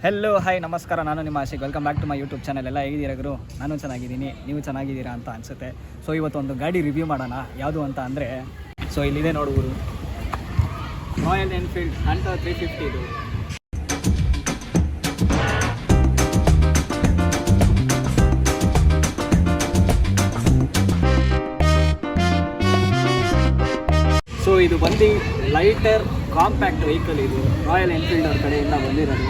Hello hi ನಮಸ್ಕಾರ, ನಾನು ನಿಮ್ಮ Ashik. Welcome back to my YouTube channel. ಎಲ್ಲ ಹೇಗಿದ್ದೀರಾ ಗುರು? ನಾನು ಚೆನ್ನಾಗಿದ್ದೀನಿ, ನೀವು ಚೆನ್ನಾಗಿದ್ದೀರಾ ಅಂತ ಅನಿಸುತ್ತೆ. ಸೊ ಇವತ್ತೊಂದು ಗಾಡಿ ರಿವ್ಯೂ ಮಾಡೋಣ. ಯಾವುದು ಅಂತ ಅಂದರೆ, ಸೊ ಇಲ್ಲಿದೆ ನೋಡುವುದು ರಾಯಲ್ ಎನ್ಫೀಲ್ಡ್ ಹಂಟರ್ 350. ಇದು ಸೊ ಇದು ಬಂದು ಲೈಟರ್ ಕಾಂಪ್ಯಾಕ್ಟ್ ವೆಹಿಕಲ್. ಇದು ರಾಯಲ್ ಎನ್ಫೀಲ್ಡ್ ಅವ್ರ ಕಡೆಯಿಂದ ಬಂದಿರೋದು.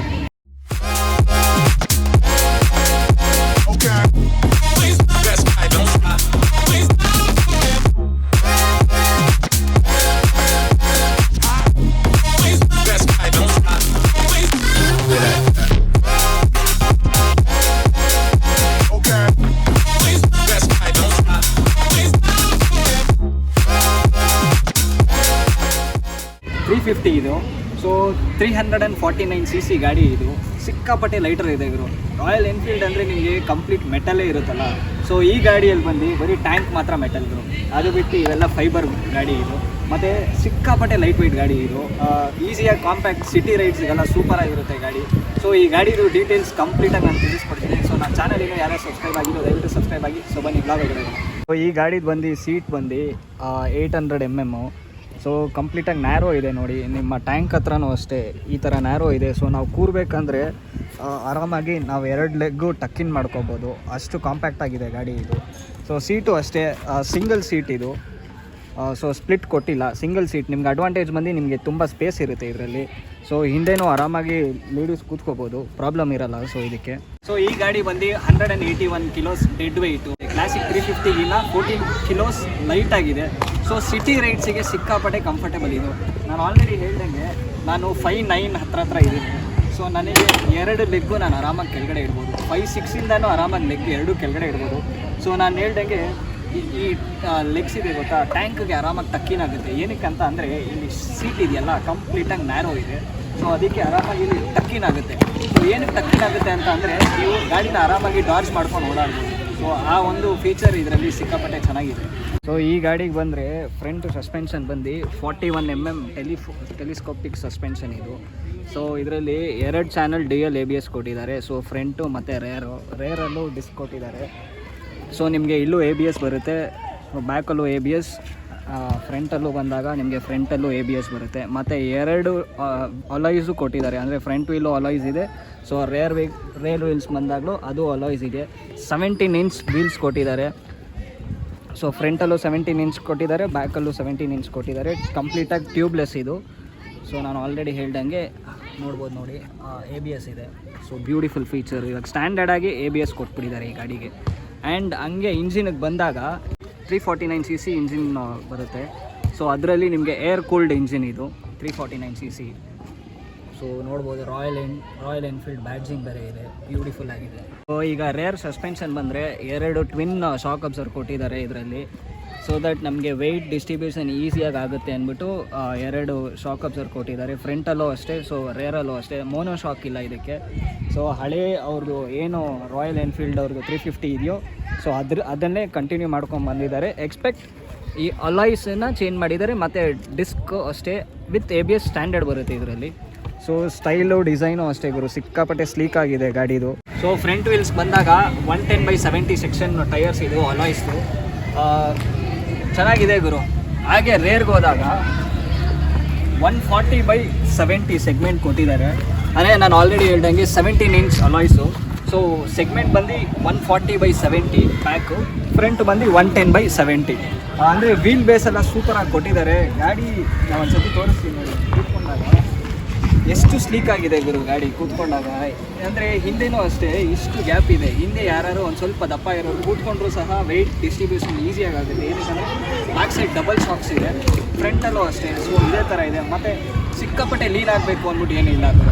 ಇದು ಸೊ 349cc ಗಾಡಿ. ಇದು ಸಿಕ್ಕಾಪಟ್ಟೆ ಲೈಟರ್ ಇದೆ ಗುರು. ರಾಯಲ್ ಎನ್ಫೀಲ್ಡ್ ಅಂದರೆ ನಿಮಗೆ ಕಂಪ್ಲೀಟ್ ಮೆಟಲೇ ಇರುತ್ತಲ್ಲ. ಸೊ ಈ ಗಾಡಿಯಲ್ಲಿ ಬಂದು ಬರೀ ಟ್ಯಾಂಕ್ ಮಾತ್ರ ಮೆಟಲ್ ಗುರು. ಅದು ಬಿಟ್ಟು ಇವೆಲ್ಲ ಫೈಬರ್ ಗಾಡಿ ಇದು. ಮತ್ತು ಸಿಕ್ಕಾಪಟ್ಟೆ ಲೈಟ್ ವೆಯ್ಟ್ ಗಾಡಿ ಇದು. ಈಸಿಯಾಗಿ ಕಾಂಪ್ಯಾಕ್ಟ್ ಸಿಟಿ ರೈಡ್ಸ್ಗೆಲ್ಲ ಸೂಪರಾಗಿರುತ್ತೆ ಗಾಡಿ. ಸೊ ಈ ಗಾಡಿದು ಡೀಟೇಲ್ಸ್ ಕಂಪ್ಲೀಟಾಗಿ ನಾನು ತಿಳಿಸ್ಕೊಡ್ತೀನಿ. ಸೊ ನನ್ನ ಚಾನಲ್ ಇನ್ನೂ ಯಾರು ಸಬ್ಸ್ಕ್ರೈಬ್ ಆಗಿರೋ ದಯವಿಟ್ಟು ಸಬ್ಸ್ಕ್ರೈಬ್ ಆಗಿ. ಸೊ ಬನ್ನಿ ಬ್ಲಾಗ್ ಆಗಿರೋದು. ಸೊ ಈ ಗಾಡಿದು ಬಂದು ಸೀಟ್ ಬಂದು 800 mm. ಸೊ ಕಂಪ್ಲೀಟಾಗಿ ನ್ಯಾರೋ ಇದೆ ನೋಡಿ. ನಿಮ್ಮ ಟ್ಯಾಂಕ್ ಹತ್ರನೂ ಅಷ್ಟೇ ಈ ಥರ ನ್ಯಾರೋ ಇದೆ. ಸೊ ನಾವು ಕೂರಬೇಕಂದ್ರೆ ಆರಾಮಾಗಿ ನಾವು 2 ಲೆಗ್ಗು ಟಕ್ಕಿನ್ ಮಾಡ್ಕೋಬೋದು, ಅಷ್ಟು ಕಾಂಪ್ಯಾಕ್ಟ್ ಆಗಿದೆ ಗಾಡಿ ಇದು. ಸೊ ಸೀಟು ಅಷ್ಟೇ ಸಿಂಗಲ್ ಸೀಟ್ ಇದು. ಸೊ ಸ್ಪ್ಲಿಟ್ ಕೊಟ್ಟಿಲ್ಲ, ಸಿಂಗಲ್ ಸೀಟ್. ನಿಮ್ಗೆ ಅಡ್ವಾಂಟೇಜ್ ಬಂದು ನಿಮಗೆ ತುಂಬ ಸ್ಪೇಸ್ ಇರುತ್ತೆ ಇದರಲ್ಲಿ. ಸೊ ಹಿಂದೆನೂ ಆರಾಮಾಗಿ ಲೇಡೀಸ್ ಕೂತ್ಕೋಬೋದು, ಪ್ರಾಬ್ಲಮ್ ಇರಲ್ಲ. ಸೊ ಇದಕ್ಕೆ ಸೊ ಈ ಗಾಡಿ ಬಂದು 181 ಕಿಲೋಸ್ ಡೆಡ್ ವೆಯ್ಟು. ಕ್ಲಾಸಿಕ್ 350ಗಿನ್ನ 14 ಕಿಲೋಸ್ ಲೈಟ್ ಆಗಿದೆ. ಸೊ ಸಿಟಿ ರೈಡ್ಸಿಗೆ ಸಿಕ್ಕಾಪಟ್ಟೆ ಕಂಫರ್ಟೇಬಲ್ ಇದು. ನಾನು ಆಲ್ರೆಡಿ ಹೇಳ್ದಂಗೆ ನಾನು 5'9" ಹತ್ರ ಇದ್ದೀನಿ. ಸೊ ನನಗೆ 2 ಲೆಗ್ಗು ನಾನು ಆರಾಮಾಗಿ ಕೆಳಗಡೆ ಇಡ್ಬೋದು. 5'6" ಆರಾಮಾಗಿ ಲೆಗ್ 2 ಕೆಳಗಡೆ ಇಡ್ಬೋದು. ಸೊ ನಾನು ಹೇಳ್ದಂಗೆ ಈ ಲೆಗ್ಸ್ ಇದೆ ಗೊತ್ತಾ, ಟ್ಯಾಂಕ್ಗೆ ಆರಾಮಾಗಿ ಟಕ್ಕಿನಾಗುತ್ತೆ. ಏನಕ್ಕೆ ಅಂತ ಅಂದರೆ ಇಲ್ಲಿ ಸೀಟ್ ಇದೆಯಲ್ಲ ಕಂಪ್ಲೀಟಾಗಿ ನ್ಯಾರೋ ಇದೆ. ಸೊ ಅದಕ್ಕೆ ಆರಾಮಾಗಿ ಇಲ್ಲಿ ಟಕ್ಕಿನಾಗುತ್ತೆ. ಸೊ ಏನಕ್ಕೆ ಟಕ್ಕಿನಾಗುತ್ತೆ ಅಂತ ಅಂದರೆ ನೀವು ಗಾಡಿನ ಆರಾಮಾಗಿ ಡಾರ್ಜ್ ಮಾಡ್ಕೊಂಡು ಓಡಾಡ್ಬೋದು. ಸೊ ಆ ಒಂದು ಫೀಚರ್ ಇದರಲ್ಲಿ ಸಿಕ್ಕಾಪಟ್ಟೆ ಚೆನ್ನಾಗಿದೆ. ಸೊ ಈ ಗಾಡಿಗೆ ಬಂದರೆ ಫ್ರಂಟ್ ಸಸ್ಪೆನ್ಷನ್ ಬಂದು 41 mm ಟೆಲಿಸ್ಕೋಪಿಕ್ ಸಸ್ಪೆನ್ಷನ್ ಇದು. ಸೊ ಇದರಲ್ಲಿ 2 ಚಾನಲ್ DL ABS ಕೊಟ್ಟಿದ್ದಾರೆ. ಸೊ ಫ್ರಂಟು ಮತ್ತು ರೇರಲ್ಲೂ ಡಿಸ್ಕ್ ಕೊಟ್ಟಿದ್ದಾರೆ. ಸೊ ನಿಮಗೆ ಇಲ್ಲೂ ABS ಬರುತ್ತೆ, ಬ್ಯಾಕಲ್ಲೂ ABS, ಫ್ರಂಟಲ್ಲೂ ಬಂದಾಗ ನಿಮಗೆ ಫ್ರಂಟಲ್ಲೂ ABS ಬರುತ್ತೆ. ಮತ್ತು 2 ಅಲಾಯ್ಸು ಕೊಟ್ಟಿದ್ದಾರೆ. ಅಂದರೆ ಫ್ರಂಟ್ ವೀಲು ಅಲಾಯ್ಸ್ ಇದೆ. ಸೊ ರೇರ್ ವೀಲ್ಸ್ ಬಂದಾಗಲೂ ಅದು ಅಲಾಯ್ಸ್ ಇದೆ. 17 ಇಂಚ್ ವೀಲ್ಸ್ ಕೊಟ್ಟಿದ್ದಾರೆ. ಸೊ ಫ್ರಂಟಲ್ಲೂ 17 ಇಂಚ್ ಕೊಟ್ಟಿದ್ದಾರೆ, ಬ್ಯಾಕಲ್ಲೂ 17 ಇಂಚ್ ಕೊಟ್ಟಿದ್ದಾರೆ. ಕಂಪ್ಲೀಟಾಗಿ ಟ್ಯೂಬ್ಲೆಸ್ ಇದು. ಸೊ ನಾನು ಆಲ್ರೆಡಿ ಹೇಳ್ದಂಗೆ ನೋಡ್ಬೋದು ನೋಡಿ, ABS ಇದೆ. So beautiful feature. ಇವಾಗ ಸ್ಟ್ಯಾಂಡರ್ಡಾಗಿ ABS ಕೊಟ್ಬಿಟ್ಟಿದ್ದಾರೆ ಈ ಗಾಡಿಗೆ. ಆ್ಯಂಡ್ ಹಂಗೆ ಇಂಜಿನಿಗೆ ಬಂದಾಗ 349cc ಇಂಜಿನ್ ಬರುತ್ತೆ. ಸೊ ಅದರಲ್ಲಿ ನಿಮಗೆ ಏರ್ ಕೂಲ್ಡ್ ಇಂಜಿನ್ ಇದು 349cc. ಸೊ ನೋಡ್ಬೋದು ರಾಯಲ್ ಎನ್ಫೀಲ್ಡ್ ಬ್ಯಾಡ್ಜಿಂಗ್ ಬೇರೆ ಇದೆ, ಬ್ಯೂಟಿಫುಲ್ ಆಗಿದೆ. ಸೊ ಈಗ ರೇರ್ ಸಸ್ಪೆನ್ಷನ್ ಬಂದರೆ 2 ಟ್ವಿನ್ ಶಾಕ್ ಅಬ್ಸರ್ವ್ ಕೊಟ್ಟಿದ್ದಾರೆ ಇದರಲ್ಲಿ. ಸೊ ದಟ್ ನಮಗೆ ವೆಯ್ಟ್ ಡಿಸ್ಟ್ರಿಬ್ಯೂಷನ್ ಈಸಿಯಾಗಿ ಆಗುತ್ತೆ ಅಂದ್ಬಿಟ್ಟು 2 ಶಾಕ್ ಅಬ್ಸರ್ವ್ ಕೊಟ್ಟಿದ್ದಾರೆ. ಫ್ರಂಟಲ್ಲೂ ಅಷ್ಟೇ, ಸೊ ರೇರಲ್ಲೂ ಅಷ್ಟೇ. ಮೋನೋ ಶಾಕ್ ಇಲ್ಲ ಇದಕ್ಕೆ. ಸೊ ಹಳೇ ಅವ್ರದ್ದು ಏನು ರಾಯಲ್ ಎನ್ಫೀಲ್ಡ್ ಅವ್ರದ್ದು 350 ಇದೆಯೋ, ಸೊ ಅದನ್ನೇ ಕಂಟಿನ್ಯೂ ಮಾಡ್ಕೊಂಡು ಬಂದಿದ್ದಾರೆ. ಎಕ್ಸ್ಪೆಕ್ಟ್ ಈ ಅಲಾಯ್ಸನ್ನು ಚೇಂಜ್ ಮಾಡಿದ್ದಾರೆ. ಮತ್ತು ಡಿಸ್ಕ್ ಅಷ್ಟೇ ವಿತ್ ABS ಸ್ಟ್ಯಾಂಡರ್ಡ್ ಬರುತ್ತೆ ಇದರಲ್ಲಿ. ಸೊ ಸ್ಟೈಲು ಡಿಸೈನು ಅಷ್ಟೇ ಗುರು, ಸಿಕ್ಕಾಪಟ್ಟೆ ಸ್ಲೀಕ್ ಆಗಿದೆ ಗಾಡಿದು. ಸೊ ಫ್ರಂಟ್ ವೀಲ್ಸ್ ಬಂದಾಗ 110/70 ಸೆಕ್ಷನ್ ಟೈರ್ಸ್ ಇದು ಅಲಾಯ್ಸ್ದು, ಚೆನ್ನಾಗಿದೆ ಗುರು. ಹಾಗೆ ರೇರ್ಗೆ ಹೋದಾಗ 140/70 ಸೆಗ್ಮೆಂಟ್ ಕೊಟ್ಟಿದ್ದಾರೆ. ಅಂದರೆ ನಾನು ಆಲ್ರೆಡಿ ಹೇಳ್ದಂಗೆ 17 ಇಂಚ್ ಅಲಾಯ್ಸು. ಸೊ ಸೆಗ್ಮೆಂಟ್ ಬಂದು 140/70 ಬ್ಯಾಕು, ಫ್ರಂಟ್ ಬಂದು 110/70. ಅಂದರೆ ವೀಲ್ ಬೇಸೆಲ್ಲ ಸೂಪರಾಗಿ ಕೊಟ್ಟಿದ್ದಾರೆ. ಗಾಡಿ ನಾವು ಒಂದು ಸತಿ ತೋರಿಸ್ತೀನಿ ನೋಡಿ. ಕೂತ್ಕೊಂಡಾಗ ಎಷ್ಟು ಸ್ಲೀಕ್ ಆಗಿದೆ ಗುರು ಗಾಡಿ ಕೂತ್ಕೊಂಡಾಗ. ಅಂದರೆ ಹಿಂದೆನೂ ಅಷ್ಟೇ ಇಷ್ಟು ಗ್ಯಾಪ್ ಇದೆ. ಹಿಂದೆ ಯಾರು ಒಂದು ಸ್ವಲ್ಪ ದಪ್ಪ ಇರೋರು ಕೂತ್ಕೊಂಡ್ರೂ ಸಹ ವೆಯ್ಟ್ ಡಿಸ್ಟ್ರಿಬ್ಯೂಷನ್ ಈಸಿಯಾಗಿ ಆಗುತ್ತೆ. ಏನಕ್ಕಂದರೆ ಬ್ಯಾಕ್ ಸೈಡ್ ಡಬಲ್ ಶಾಕ್ಸ್ ಇದೆ, ಫ್ರಂಟಲ್ಲೂ ಅಷ್ಟೇ. ಸೊ ಇದೇ ಥರ ಇದೆ. ಮತ್ತು ಸಿಕ್ಕಾಪಟ್ಟೆ ಲೀನ್ ಆಗಬೇಕು ಅಂದ್ಬಿಟ್ಟು ಏನಿಲ್ಲ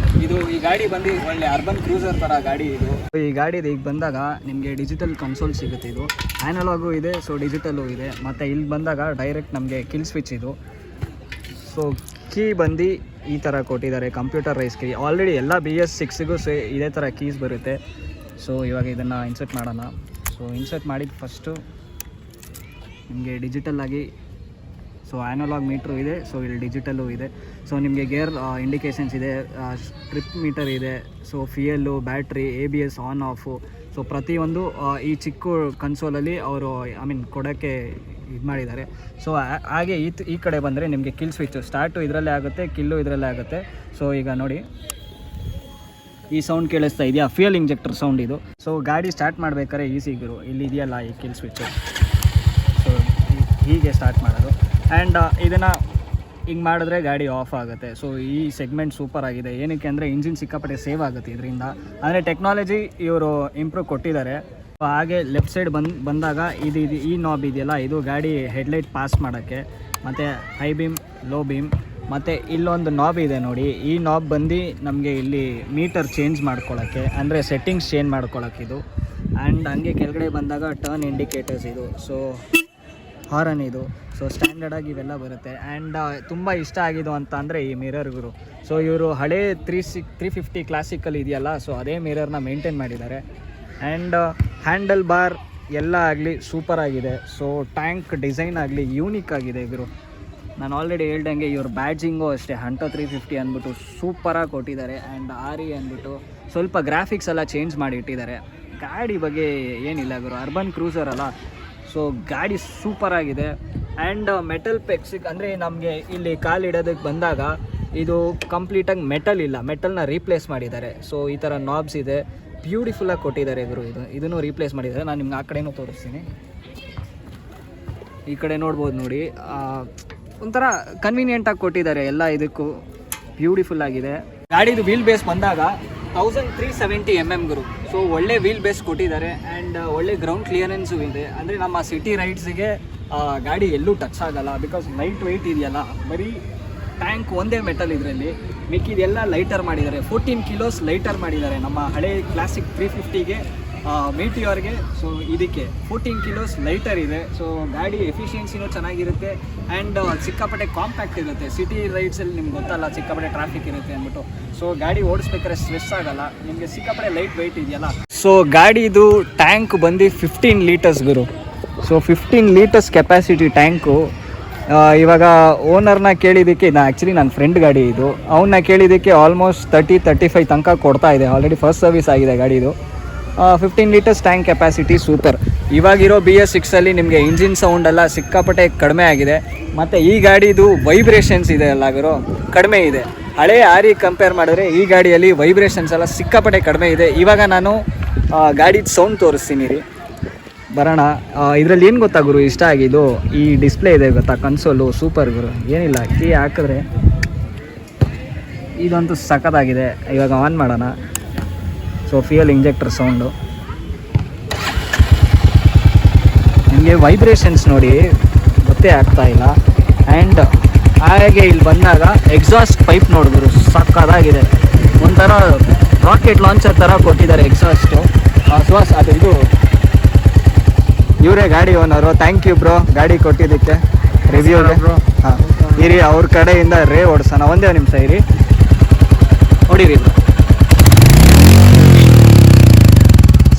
ಇದು. ಈ ಗಾಡಿ ಬಂದು ಒಳ್ಳೆ ಅರ್ಬನ್ ಕ್ರೂಸರ್ ಥರ ಗಾಡಿ ಇದು. ಈ ಗಾಡಿದು ಈಗ ಬಂದಾಗ ನಿಮಗೆ ಡಿಜಿಟಲ್ ಕನ್ಸೋಲ್ ಸಿಗುತ್ತೆ. ಇದು ಆ್ಯನಲಾಗೂ ಇದೆ, ಸೊ ಡಿಜಿಟಲ್ಲೂ ಇದೆ. ಮತ್ತು ಇಲ್ಲಿ ಬಂದಾಗ ಡೈರೆಕ್ಟ್ ನಮಗೆ ಕಿಲ್ ಸ್ವಿಚ್ ಇದು. ಸೊ ಕೀ ಬಂದು ಈ ಥರ ಕೊಟ್ಟಿದ್ದಾರೆ, ಕಂಪ್ಯೂಟರೈಸ್ ಕೀ. ಆಲ್ರೆಡಿ ಎಲ್ಲ BS6ಗೂ ಇದೇ ಥರ ಕೀಸ್ ಬರುತ್ತೆ. ಸೊ ಇವಾಗ ಇದನ್ನು ಇನ್ಸರ್ಟ್ ಮಾಡೋಣ. ಸೊ ಇನ್ಸರ್ಟ್ ಮಾಡಿದ ಫಸ್ಟು ನಿಮಗೆ ಡಿಜಿಟಲ್ ಆಗಿ ಸೊ ಆ್ಯನಲಾಗ್ ಮೀಟ್ರು ಇದೆ, ಸೊ ಇಲ್ಲಿ ಡಿಜಿಟಲ್ಲು ಇದೆ. ಸೊ ನಿಮಗೆ ಗೇರ್ ಇಂಡಿಕೇಷನ್ಸ್ ಇದೆ, ಟ್ರಿಪ್ ಮೀಟರ್ ಇದೆ, so fuel, battery, ABS on off, so ಪ್ರತಿಯೊಂದು ಈ ಚಿಕ್ಕ ಕನ್ಸೋಲಲ್ಲಿ ಅವರು ಕೊಡೋಕ್ಕೆ ಇದು ಮಾಡಿದ್ದಾರೆ. ಸೊ ಹಾಗೆ ಈ ಕಡೆ ಬಂದರೆ ನಿಮಗೆ ಕಿಲ್ ಸ್ವಿಚ್ಚು ಸ್ಟಾರ್ಟು ಇದರಲ್ಲೇ ಆಗುತ್ತೆ, ಕಿಲ್ಲು ಇದರಲ್ಲೇ ಆಗುತ್ತೆ. ಸೊ ಈಗ ನೋಡಿ ಈ ಸೌಂಡ್ ಕೇಳಿಸ್ತಾ ಇದೆಯಾ, ಫ್ಯೂಯಲ್ ಇಂಜೆಕ್ಟರ್ ಸೌಂಡ್ ಇದು. ಸೊ ಗಾಡಿ ಸ್ಟಾರ್ಟ್ ಮಾಡಬೇಕಾದ್ರೆ ಈಸಿಗಿರು ಇಲ್ಲಿ ಇದೆಯಲ್ಲ ಈ ಕಿಲ್ ಸ್ವಿಚ್ಚು, ಸೊ ಹೀಗೆ ಸ್ಟಾರ್ಟ್ ಮಾಡೋದು. ಆ್ಯಂಡ್ ಇದನ್ನು ಹಿಂಗೆ ಮಾಡಿದ್ರೆ ಗಾಡಿ ಆಫ್ ಆಗುತ್ತೆ. ಸೊ ಈ ಸೆಗ್ಮೆಂಟ್ ಸೂಪರ್ ಆಗಿದೆ. ಏನಕ್ಕೆ ಅಂದರೆ ಇಂಜಿನ್ ಸಿಕ್ಕಾಪಟ್ಟೆ ಸೇವ್ ಆಗುತ್ತೆ ಇದರಿಂದ. ಅಂದರೆ ಟೆಕ್ನಾಲಜಿ ಇವರು ಇಂಪ್ರೂವ್ ಕೊಟ್ಟಿದ್ದಾರೆ. ಹಾಗೆ ಲೆಫ್ಟ್ ಸೈಡ್ ಬಂದಾಗ ಇದು ಈ ನಾಬ್ ಇದೆಯಲ್ಲ, ಇದು ಗಾಡಿ ಹೆಡ್ಲೈಟ್ ಪಾಸ್ ಮಾಡೋಕ್ಕೆ, ಮತ್ತು ಹೈ ಬೀಮ್, ಲೋ ಬೀಮ್, ಮತ್ತು ಇಲ್ಲೊಂದು ನಾಬ್ ಇದೆ ನೋಡಿ. ಈ ನಾಬ್ ಬಂದು ನಮಗೆ ಇಲ್ಲಿ ಮೀಟರ್ ಚೇಂಜ್ ಮಾಡ್ಕೊಳ್ಳೋಕ್ಕೆ, ಅಂದರೆ ಸೆಟ್ಟಿಂಗ್ಸ್ ಚೇಂಜ್ ಮಾಡ್ಕೊಳ್ಳೋಕೆ ಇದು. ಆ್ಯಂಡ್ ಹಂಗೆ ಕೆಳಗಡೆ ಬಂದಾಗ ಟರ್ನ್ ಇಂಡಿಕೇಟರ್ಸ್ ಇದು, ಸೊ ಹಾರನ್ ಇದು. ಸೊ ಸ್ಟ್ಯಾಂಡರ್ಡಾಗಿ ಇವೆಲ್ಲ ಬರುತ್ತೆ. ಆ್ಯಂಡ್ ತುಂಬ ಇಷ್ಟ ಆಗಿದ್ದು ಅಂತ ಅಂದರೆ ಈ ಮಿರರ್ಗಳು. ಸೊ ಇವರು ಹಳೇ 350 ಕ್ಲಾಸಿಕಲ್ ಇದೆಯಲ್ಲ, ಸೊ ಅದೇ ಮಿರರ್ನ ಮೇಂಟೈನ್ ಮಾಡಿದ್ದಾರೆ. ಆ್ಯಂಡ್ ಹ್ಯಾಂಡಲ್ ಬಾರ್ ಎಲ್ಲ ಆಗಲಿ ಸೂಪರ್ ಆಗಿದೆ. ಸೊ ಟ್ಯಾಂಕ್ ಡಿಸೈನ್ ಆಗಲಿ ಯೂನಿಕ್ ಆಗಿದೆ ಇವರು. ನಾನು ಆಲ್ರೆಡಿ ಹೇಳ್ದಂಗೆ ಇವ್ರ ಬ್ಯಾಡ್ಜಿಂಗು ಅಷ್ಟೇ ಹಂಟೋ 350 ಅಂದ್ಬಿಟ್ಟು ಸೂಪರಾಗಿ ಕೊಟ್ಟಿದ್ದಾರೆ. ಆ್ಯಂಡ್ RE ಅಂದ್ಬಿಟ್ಟು ಸ್ವಲ್ಪ ಗ್ರಾಫಿಕ್ಸ್ ಎಲ್ಲ ಚೇಂಜ್ ಮಾಡಿ ಇಟ್ಟಿದ್ದಾರೆ. ಗಾಡಿ ಬಗ್ಗೆ ಏನಿಲ್ಲ ಗುರು, ಅರ್ಬನ್ ಕ್ರೂಸರ್ ಅಲ್ಲ, ಸೊ ಗಾಡಿ ಸೂಪರಾಗಿದೆ. ಆ್ಯಂಡ್ ಮೆಟಲ್ ಪೆಕ್ಸಿಕ್ ಅಂದರೆ ನಮಗೆ ಇಲ್ಲಿ ಕಾಲಿಡೋದಕ್ಕೆ ಬಂದಾಗ ಇದು ಕಂಪ್ಲೀಟಾಗಿ ಮೆಟಲ್ ಇಲ್ಲ, ಮೆಟಲ್ನ ರೀಪ್ಲೇಸ್ ಮಾಡಿದ್ದಾರೆ. ಸೊ ಈ ಥರ ನಾಬ್ಸ್ ಇದೆ, ಬ್ಯೂಟಿಫುಲ್ಲಾಗಿ ಕೊಟ್ಟಿದ್ದಾರೆ ಗುರು. ಇದನ್ನು ರೀಪ್ಲೇಸ್ ಮಾಡಿದ್ದಾರೆ. ನಾನು ನಿಮ್ಗೆ ಆ ಕಡೆನೂ ತೋರಿಸ್ತೀನಿ. ಈ ಕಡೆ ನೋಡ್ಬೋದು ನೋಡಿ, ಒಂಥರ ಕನ್ವೀನಿಯೆಂಟಾಗಿ ಕೊಟ್ಟಿದ್ದಾರೆ ಎಲ್ಲ. ಇದಕ್ಕೂ ಬ್ಯೂಟಿಫುಲ್ ಆಗಿದೆ. ಗಾಡಿದು ವೀಲ್ ಬೇಸ್ ಬಂದಾಗ 1370 mm ಗುರು. ಸೊ ಒಳ್ಳೆ ವೀಲ್ ಬೇಸ್ ಕೊಟ್ಟಿದ್ದಾರೆ. ಆ್ಯಂಡ್ ಒಳ್ಳೆ ಗ್ರೌಂಡ್ ಕ್ಲಿಯರೆನ್ಸು ಇದೆ. ಅಂದರೆ ನಮ್ಮ ಸಿಟಿ ರೈಡ್ಸಿಗೆ ಗಾಡಿ ಎಲ್ಲೂ ಟಚ್ ಆಗೋಲ್ಲ. ಬಿಕಾಸ್ ಲೈಟ್ ವೆಯ್ಟ್ ಇದೆಯಲ್ಲ, ಬರೀ ಟ್ಯಾಂಕ್ ಒಂದೇ ಮೆಟಲ್ ಇದರಲ್ಲಿ, ಮಿಕ್ಕಿದೆಲ್ಲ ಲೈಟರ್ ಮಾಡಿದ್ದಾರೆ. 14 kilos ಲೈಟರ್ ಮಾಡಿದ್ದಾರೆ ನಮ್ಮ ಹಳೆ ಕ್ಲಾಸಿಕ್ 350ಗೆ, ಮೀಟಿಯಾರ್ಗೆ. ಸೊ ಇದಕ್ಕೆ 14 kilos ಲೈಟರ್ ಇದೆ. ಸೊ ಗಾಡಿ ಎಫಿಷಿಯನ್ಸಿನೂ ಚೆನ್ನಾಗಿರುತ್ತೆ. ಆ್ಯಂಡ್ ಸಿಕ್ಕಾಪಟ್ಟೆ ಕಾಂಪ್ಯಾಕ್ಟ್ ಇರುತ್ತೆ. ಸಿಟಿ ರೈಡ್ಸಲ್ಲಿ ನಿಮ್ಗೆ ಗೊತ್ತಲ್ಲ, ಸಿಕ್ಕಾಪಟ್ಟೆ ಟ್ರಾಫಿಕ್ ಇರುತ್ತೆ ಅಂದ್ಬಿಟ್ಟು. ಸೊ ಗಾಡಿ ಓಡಿಸ್ಬೇಕಾದ್ರೆ ಸ್ಟ್ರೆಸ್ ಆಗೋಲ್ಲ. ನಿಮಗೆ ಸಿಕ್ಕಾಪಟ್ಟೆ ಲೈಟ್ ವೆಯ್ಟ್ ಇದೆಯಲ್ಲ. ಸೊ ಗಾಡಿದು ಟ್ಯಾಂಕ್ ಬಂದು 15 ಲೀಟರ್ಸ್ ಗುರು. So 15 litres capacity tank. ಇವಾಗ ಓನರ್ನ ಕೇಳಿದ್ದಕ್ಕೆ, ಆ್ಯಕ್ಚುಲಿ ನನ್ನ ಫ್ರೆಂಡ್ ಗಾಡಿ ಇದು, ಅವನ್ನ ಕೇಳಿದ್ದಕ್ಕೆ ಆಲ್ಮೋಸ್ಟ್ 30-35 ತನಕ ಕೊಡ್ತಾ ಇದೆ. ಆಲ್ರೆಡಿ ಫಸ್ಟ್ ಸರ್ವಿಸ್ ಆಗಿದೆ ಗಾಡಿದು. 15 ಲೀಟರ್ಸ್ ಟ್ಯಾಂಕ್ ಕೆಪಾಸಿಟಿ ಸೂಪರ್. ಇವಾಗಿರೋ BS6ಅಲ್ಲಿ ನಿಮಗೆ ಇಂಜಿನ್ ಸೌಂಡೆಲ್ಲ ಸಿಕ್ಕಾಪಟ್ಟೆ ಕಡಿಮೆ ಆಗಿದೆ. ಮತ್ತು ಈ ಗಾಡಿದು ವೈಬ್ರೇಷನ್ಸ್ ಇದೆ ಅಲ್ಲ ಗುರು, ಕಡಿಮೆ ಇದೆ. ಹಳೆ RE ಕಂಪೇರ್ ಮಾಡಿದ್ರೆ ಈ ಗಾಡಿಯಲ್ಲಿ ವೈಬ್ರೇಷನ್ಸ್ ಎಲ್ಲ ಸಿಕ್ಕಾಪಟ್ಟೆ ಕಡಿಮೆ ಇದೆ. ಇವಾಗ ನಾನು ಗಾಡಿದು ಸೌಂಡ್ ತೋರಿಸ್ತೀನಿ ರೀ, ಬರೋಣ. ಇದರಲ್ಲಿ ಏನು ಗೊತ್ತಾ ಗುರು ಇಷ್ಟ ಆಗಿದ್ದು, ಈ ಡಿಸ್ಪ್ಲೇ ಇದೆ ಗೊತ್ತಾ, ಕನ್ಸೋಲು ಸೂಪರ್ ಗುರು. ಏನಿಲ್ಲ, ಕೀ ಹಾಕಿದ್ರೆ ಇದಂತೂ ಸಖತ್ತಾಗಿದೆ. ಇವಾಗ ಆನ್ ಮಾಡೋಣ. ಸೊ ಫ್ಯೂಯಲ್ ಇಂಜೆಕ್ಟರ್ ಸೌಂಡು, ನಿಮಗೆ ವೈಬ್ರೇಷನ್ಸ್ ನೋಡಿ ಗೊತ್ತೇ ಆಗ್ತಾ ಇಲ್ಲ. ಆ್ಯಂಡ್ ಹಾಗೆ ಇಲ್ಲಿ ಬಂದಾಗ ಎಕ್ಸಾಸ್ಟ್ ಪೈಪ್ ನೋಡಿದ್ರು ಸಖತ್ತಾಗಿದೆ. ಒಂಥರ ರಾಕೆಟ್ ಲಾಂಚರ್ ಥರ ಕೊಟ್ಟಿದ್ದಾರೆ ಎಕ್ಸಾಸ್ಟು. ಅದು ಇದು ಇವರೇ ಗಾಡಿ ಓನರು. ಥ್ಯಾಂಕ್ ಯು ಬ್ರೋ ಗಾಡಿ ಕೊಟ್ಟಿದ್ದಕ್ಕೆ, ರಿವ್ಯೂಗೆ. ಹಾಂ ಇರಿ, ಅವ್ರ ಕಡೆಯಿಂದ ರೇ ಓಡಿಸೋಣ. ಒಂದೇ ನಿಮಿಷ ಇರಿ, ಹೊಡಿರಿ ಬ್ರೋ.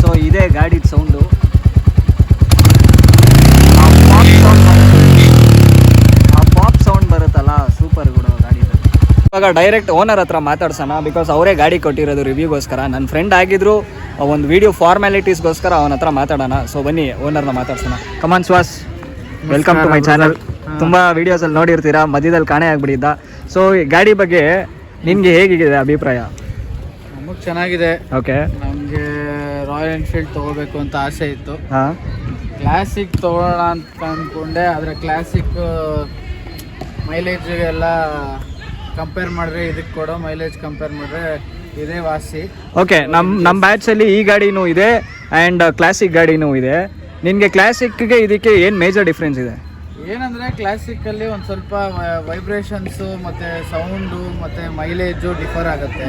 ಸೊ ಇದೇ ಗಾಡಿದ ಸೌಂಡು. ಆ ಪಾಪ್ ಸೌಂಡ್ ಬರುತ್ತಲ್ಲ, ಸೂಪರ್ ಗುರು ಗಾಡಿದು. ಇವಾಗ ಡೈರೆಕ್ಟ್ ಓನರ್ ಹತ್ರ ಮಾತಾಡ್ಸೋಣ. ಬಿಕಾಸ್ ಅವರೇ ಗಾಡಿ ಕೊಟ್ಟಿರೋದು ರಿವ್ಯೂಗೋಸ್ಕರ. ನನ್ನ ಫ್ರೆಂಡ್ ಆಗಿದ್ರು, ಒಂದು ವಿಡಿಯೋ ಫಾರ್ಮ್ಯಾಲಿಟೀಸ್ಗೋಸ್ಕರ ಅವನ ಹತ್ರ ಮಾತಾಡೋಣ. ಸೊ ಬನ್ನಿ ಓನರ್ನ ಮಾತಾಡ್ಸೋಣ. ಕಮಾನ್ ಸ್ವಾಸ್, ವೆಲ್ಕಮ್ ಟು ಮೈ ಚಾನಲ್. ತುಂಬ ವೀಡಿಯೋಸಲ್ಲಿ ನೋಡಿರ್ತೀರಾ, ಮಧ್ಯದಲ್ಲಿ ಕಾಣೆ ಆಗಿಬಿಟ್ಟಿದ್ದ. ಸೊ ಈ ಗಾಡಿ ಬಗ್ಗೆ ನಿಮಗೆ ಹೇಗಿದೆ ಅಭಿಪ್ರಾಯ? ನಮಗೆ ಚೆನ್ನಾಗಿದೆ. ಓಕೆ, ನಮಗೆ ರಾಯಲ್ ಎನ್ಫೀಲ್ಡ್ ತೊಗೋಬೇಕು ಅಂತ ಆಸೆ ಇತ್ತು. ಹಾಂ, ಕ್ಲಾಸಿಕ್ ತೊಗೊಳ್ಳೋಣ ಅಂತ ಅಂದ್ಕೊಂಡೆ. ಆದರೆ ಕ್ಲಾಸಿಕ್ ಮೈಲೇಜ್ಗೆಲ್ಲ ಕಂಪೇರ್ ಮಾಡಿದ್ರೆ, ಇದಕ್ಕೆ ಕೊಡೋ ಮೈಲೇಜ್ ಕಂಪೇರ್ ಮಾಡಿದ್ರೆ ಇದೇ ವಾಸಿ. ಓಕೆ, ನಮ್ಮ ಬ್ಯಾಚಲ್ಲಿ ಈ ಗಾಡಿನೂ ಇದೆ ಆ್ಯಂಡ್ ಕ್ಲಾಸಿಕ್ ಗಾಡಿನೂ ಇದೆ. ನಿನಗೆ ಕ್ಲಾಸಿಕ್ಗೆ ಇದಕ್ಕೆ ಏನು ಮೇಜರ್ ಡಿಫ್ರೆನ್ಸ್ ಇದೆ? ಏನಂದರೆ ಕ್ಲಾಸಿಕಲ್ಲಿ ಒಂದು ಸ್ವಲ್ಪ ವೈಬ್ರೇಷನ್ಸು ಮತ್ತು ಸೌಂಡು ಮತ್ತು ಮೈಲೇಜು ಡಿಫರ್ ಆಗುತ್ತೆ.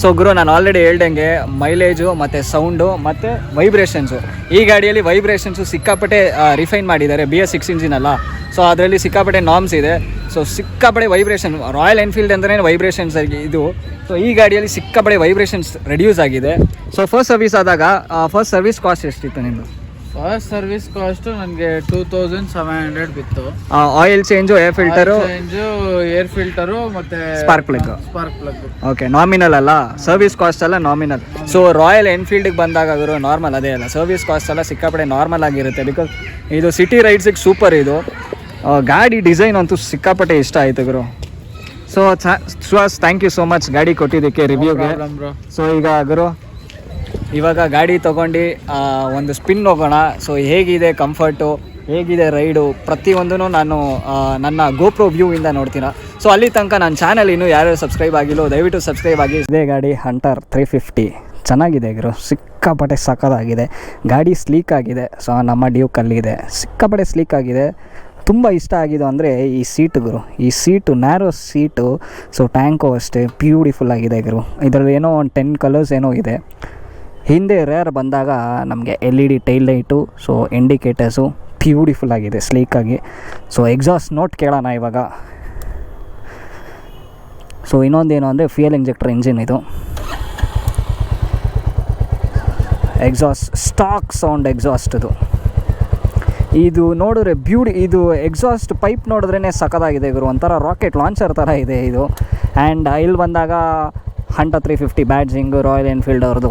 ಸೊ ಗುರು, ನಾನು ಆಲ್ರೆಡಿ ಹೇಳ್ದಂಗೆ ಮೈಲೇಜು ಮತ್ತು ಸೌಂಡು ಮತ್ತು ವೈಬ್ರೇಷನ್ಸು, ಈ ಗಾಡಿಯಲ್ಲಿ ವೈಬ್ರೇಷನ್ಸು ಸಿಕ್ಕಾಪಟ್ಟೆ ರಿಫೈನ್ ಮಾಡಿದ್ದಾರೆ. BS6 ಇಂಜಿನ್ ಅಲ್ಲ, ಸೊ ಅದರಲ್ಲಿ ಸಿಕ್ಕಾಪಟ್ಟೆ ನಾರ್ಮ್ಸ್ ಇದೆ. ಸೊ ಸಿಕ್ಕಾಪಟ್ಟೆ ವೈಬ್ರೇಷನ್, ರಾಯಲ್ ಎನ್ಫೀಲ್ಡ್ ಅಂದ್ರೆ ವೈಬ್ರೇಷನ್ಸ್ ಇದು. ಸೊ ಈ ಗಾಡಿಯಲ್ಲಿ ಸಿಕ್ಕಾಪಟ್ಟೆ ವೈಬ್ರೇಷನ್ಸ್ ರೆಡ್ಯೂಸ್ ಆಗಿದೆ. ಸೊ ಫಸ್ಟ್ ಸರ್ವಿಸ್ ಆದಾಗ ಫಸ್ಟ್ ಸರ್ವಿಸ್ ಕಾಸ್ಟ್ ಎಷ್ಟಿತ್ತು ನಿಮ್ಮದು? ಫಸ್ಟ್ ಸರ್ವಿಸ್ ಕಾಸ್ಟ್ ನನಗೆ 2700 ಬಿತ್ತು. Oil change, air filter, change, air filter ಮತ್ತೆ ಸ್ಪಾರ್ಕ್ ಪ್ಲಗ್. ಓಕೆ, ನಾಮಿನಲ್ ಅಲ್ಲ, ಸರ್ವಿಸ್ ಕಾಸ್ಟ್ ಎಲ್ಲ ನಾಮಿನಲ್. ಸೊ ರಾಯಲ್ ಎನ್ಫೀಲ್ಡ್ಗೆ ಬಂದಾಗ ಗುರು ನಾರ್ಮಲ್ ಅದೇ ಅಲ್ಲ, ಸರ್ವಿಸ್ ಕಾಸ್ಟ್ ಎಲ್ಲ ಸಿಕ್ಕಾಪಡೆ ನಾರ್ಮಲ್ ಆಗಿರುತ್ತೆ. ಬಿಕಾಸ್ ಇದು ಸಿಟಿ ರೈಡ್ಸಿಗೆ ಸೂಪರ್. ಇದು ಗಾಡಿ ಡಿಸೈನ್ ಅಂತೂ ಸಿಕ್ಕಾಪಟ್ಟೆ ಇಷ್ಟ ಆಯಿತು ಗುರು. So Suhas, thank you so much ಗಾಡಿ ಕೊಟ್ಟಿದ್ದಕ್ಕೆ ರಿವ್ಯೂಗೆ. ಸೊ ಈಗ ಗುರು ಇವಾಗ ಗಾಡಿ ತೊಗೊಂಡು ಒಂದು ಸ್ಪಿನ್ ಹೋಗೋಣ. ಸೊ ಹೇಗಿದೆ ಕಂಫರ್ಟು, ಹೇಗಿದೆ ರೈಡು, ಪ್ರತಿಯೊಂದೂ ನಾನು ನನ್ನ ಗೋಪ್ರೋ ವ್ಯೂವಿಂದ ನೋಡ್ತೀನಿ. ಸೊ ಅಲ್ಲಿ ತನಕ ನನ್ನ ಚಾನಲ್ ಇನ್ನೂ ಯಾರು ಸಬ್ಸ್ಕ್ರೈಬ್ ಆಗಿಲ್ಲೋ ದಯವಿಟ್ಟು ಸಬ್ಸ್ಕ್ರೈಬ್ ಆಗಿ. ಇದೇ ಗಾಡಿ ಹಂಟರ್ 350 ಚೆನ್ನಾಗಿದೆ ಗುರು, ಸಿಕ್ಕಾಪಟ್ಟೆ ಸಕ್ಕತ್ತಾಗಿದೆ. ಗಾಡಿ ಸ್ಲೀಕ್ ಆಗಿದೆ. ಸೊ ನಮ್ಮ ಡ್ಯೂಕಲ್ಲಿದೆ, ಸಿಕ್ಕಾಪಟ್ಟೆ ಸ್ಲೀಕ್ ಆಗಿದೆ. ತುಂಬ ಇಷ್ಟ ಆಗಿದ್ದು ಅಂದರೆ ಈ ಸೀಟು ಗುರು, ಈ seat narrow seat. So tank ಅಷ್ಟೇ ಬ್ಯೂಟಿಫುಲ್ ಆಗಿದೆ ಗುರು. ಇದರಲ್ಲಿ ಏನೋ ಒಂದು 10 ಕಲರ್ಸ್ ಏನೋ ಇದೆ. ಹಿಂದೆ ರೇರ್ ಬಂದಾಗ ನಮಗೆ LED tail light, so indicators beautiful ಆಗಿದೆ ಸ್ಲೀಕಾಗಿ. ಸೊ ಎಕ್ಸಾಸ್ಟ್ ನೋಟ್ ಕೇಳೋಣ ಇವಾಗ. ಸೊ ಇನ್ನೊಂದೇನು ಅಂದರೆ ಫ್ಯೂಯಲ್ ಇಂಜೆಕ್ಟರ್ ಇಂಜಿನ್ ಇದು. ಎಕ್ಸಾಸ್ಟ್ ಸ್ಟಾಕ್ ಸೌಂಡ್ ಎಕ್ಸಾಸ್ಟ್ ಇದು ನೋಡಿದ್ರೆ ಇದು ಎಕ್ಸಾಸ್ಟ್ ಪೈಪ್ ನೋಡಿದ್ರೇ ಸಖತ್ತಾಗಿದೆ ಗುರು, ಒಂಥರ ರಾಕೆಟ್ ಲಾಂಚರ್ ಥರ ಇದೆ ಇದು. ಆ್ಯಂಡ್ ಇಲ್ಲಿ ಬಂದಾಗ ಹಂಟರ್ 350 ಬ್ಯಾಡ್ಜಿಂಗು ರಾಯಲ್ ಎನ್ಫೀಲ್ಡ್ ಅವ್ರದ್ದು.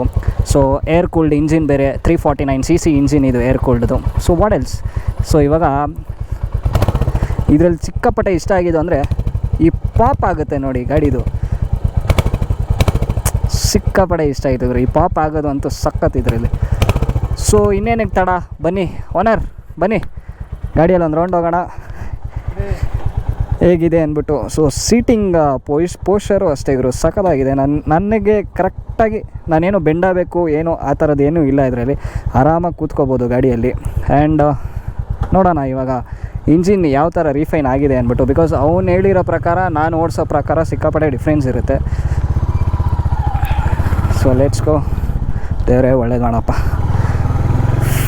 ಸೊ ಏರ್ ಕೂಲ್ಡ್ ಇಂಜಿನ್ ಬೇರೆ, 349cc ಇಂಜಿನ್ ಇದು ಏರ್ ಕೂಲ್ಡ್ದು. So what else. ಸೊ ಇವಾಗ ಇದರಲ್ಲಿ ಸಿಕ್ಕಾಪಟ್ಟೆ ಇಷ್ಟ ಆಗಿದ್ದು ಅಂದರೆ ಈ ಪಾಪ್ ಆಗುತ್ತೆ ನೋಡಿ ಗಾಡಿದು, ಸಿಕ್ಕಾಪಟ್ಟೆ ಇಷ್ಟ ಆಯಿತು ಗುರು. ಈ ಪಾಪ್ ಆಗೋದು ಅಂತೂ ಸಖತ್ ಇದರಲ್ಲಿ. ಸೊ ಇನ್ನೇನಕ್ಕೆ ತಡ, ಬನ್ನಿ ಓನರ್ ಬನ್ನಿ ಗಾಡಿಯಲ್ಲಿ ಒಂದು ರೌಂಡ್ ಹೋಗೋಣ ಹೇಗಿದೆ ಅಂದ್ಬಿಟ್ಟು. ಸೊ ಸೀಟಿಂಗ್ ಪೋಶ್ಚರು ಅಷ್ಟೇ ಗುರು, ಸಖತ್ತಾಗಿದೆ. ನನಗೆ ಕರೆಕ್ಟಾಗಿ ನಾನೇನು ಬೆಂಡಬೇಕು ಏನೋ ಆ ಥರದ್ದು ಏನೂ ಇಲ್ಲ ಇದರಲ್ಲಿ, ಆರಾಮಾಗಿ ಕೂತ್ಕೋಬೋದು ಗಾಡಿಯಲ್ಲಿ. ಆ್ಯಂಡ್ ನೋಡೋಣ ಇವಾಗ ಇಂಜಿನ್ ಯಾವ ಥರ ರೀಫೈನ್ ಆಗಿದೆ ಅಂದ್ಬಿಟ್ಟು. ಬಿಕಾಸ್ ಅವ್ನು ಹೇಳಿರೋ ಪ್ರಕಾರ ನಾನು ಓಡಿಸೋ ಪ್ರಕಾರ ಸಿಕ್ಕಾಪಟ್ಟೆ ಡಿಫ್ರೆನ್ಸ್ ಇರುತ್ತೆ. So let's go. ದೇವರೇ ಒಳ್ಳೇದು ಮಾಡಪ್ಪ.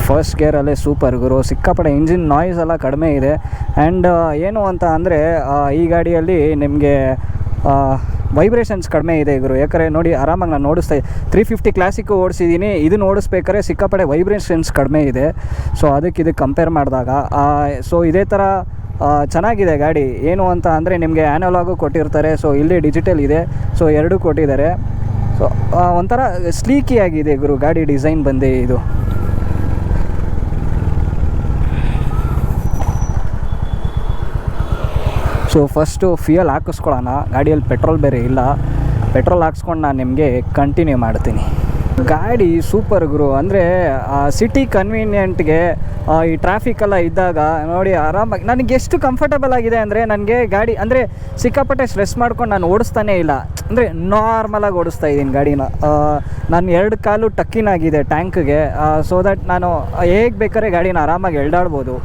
ಫಸ್ಟ್ ಗೇರಲ್ಲೇ ಸೂಪರ್ ಗುರು, ಸಿಕ್ಕಾಪಟ್ಟೆ ಇಂಜಿನ್ ನಾಯ್ಸ್ ಎಲ್ಲ ಕಡಿಮೆ ಇದೆ. ಆ್ಯಂಡ್ ಏನು ಅಂತ ಅಂದರೆ ಈ ಗಾಡಿಯಲ್ಲಿ ನಿಮಗೆ ವೈಬ್ರೇಷನ್ಸ್ ಕಡಿಮೆ ಇದೆ ಗುರು. ಯಾಕಂದರೆ ನೋಡಿ ಆರಾಮಾಗಿ ನಾನು ಓಡಿಸ್ತಾ 350 ಕ್ಲಾಸಿಕ್ಕು ಓಡಿಸಿದ್ದೀನಿ, ಇದನ್ನು ಓಡಿಸ್ಬೇಕಾದ್ರೆ ಸಿಕ್ಕಾಪಟ್ಟೆ ವೈಬ್ರೇಷನ್ಸ್ ಕಡಿಮೆ ಇದೆ. ಸೊ ಇದಕ್ಕೆ ಕಂಪೇರ್ ಮಾಡಿದಾಗ ಸೊ ಇದೇ ಥರ ಚೆನ್ನಾಗಿದೆ ಗಾಡಿ. ಏನು ಅಂತ ಅಂದರೆ ನಿಮಗೆ ಆ್ಯನಲಾಗು ಕೊಟ್ಟಿರ್ತಾರೆ, ಸೊ ಇಲ್ಲಿ ಡಿಜಿಟಲ್ ಇದೆ. ಸೊ ಎರಡೂ ಕೊಟ್ಟಿದ್ದಾರೆ. ಸೊ ಒಂಥರ ಸ್ಲೀಕಿ ಆಗಿದೆ ಗುರು ಗಾಡಿ ಡಿಸೈನ್ ಬಂದು ಇದು. ಸೊ ಫಸ್ಟು ಫ್ಯೂಯಲ್ ಹಾಕಿಸ್ಕೊಳ್ಳೋಣ, ಗಾಡಿಯಲ್ಲಿ ಪೆಟ್ರೋಲ್ ಬೇರೆ ಇಲ್ಲ. ಪೆಟ್ರೋಲ್ ಹಾಕ್ಸ್ಕೊಂಡು ನಾನು ನಿಮಗೆ ಕಂಟಿನ್ಯೂ ಮಾಡ್ತೀನಿ. ಗಾಡಿ ಸೂಪರ್ ಗುರು, ಅಂದರೆ ಸಿಟಿ ಕನ್ವೀನಿಯೆಂಟ್ಗೆ ಈ ಟ್ರಾಫಿಕೆಲ್ಲ ಇದ್ದಾಗ ನೋಡಿ ಆರಾಮಾಗಿ ನನಗೆ ಎಷ್ಟು ಕಂಫರ್ಟಬಲ್ ಆಗಿದೆ ಅಂದರೆ, ನನಗೆ ಗಾಡಿ ಅಂದರೆ ಸಿಕ್ಕಾಪಟ್ಟೆ ಸ್ಟ್ರೆಸ್ ಮಾಡ್ಕೊಂಡು ನಾನು ಓಡಿಸ್ತಾನೇ ಇಲ್ಲ. ಅಂದರೆ ನಾರ್ಮಲಾಗಿ ಓಡಿಸ್ತಾ ಇದ್ದೀನಿ ಗಾಡಿನ. ನಾನು 2 ಕಾಲು ಟಕ್ಕಿನಾಗಿದೆ ಟ್ಯಾಂಕ್ಗೆ. ಸೊ ದಟ್ ನಾನು ಹೇಗೆ ಬೇಕಾದ್ರೆ ಗಾಡಿನ ಆರಾಮಾಗಿ ಎಳ್ದಾಡ್ಬೋದು.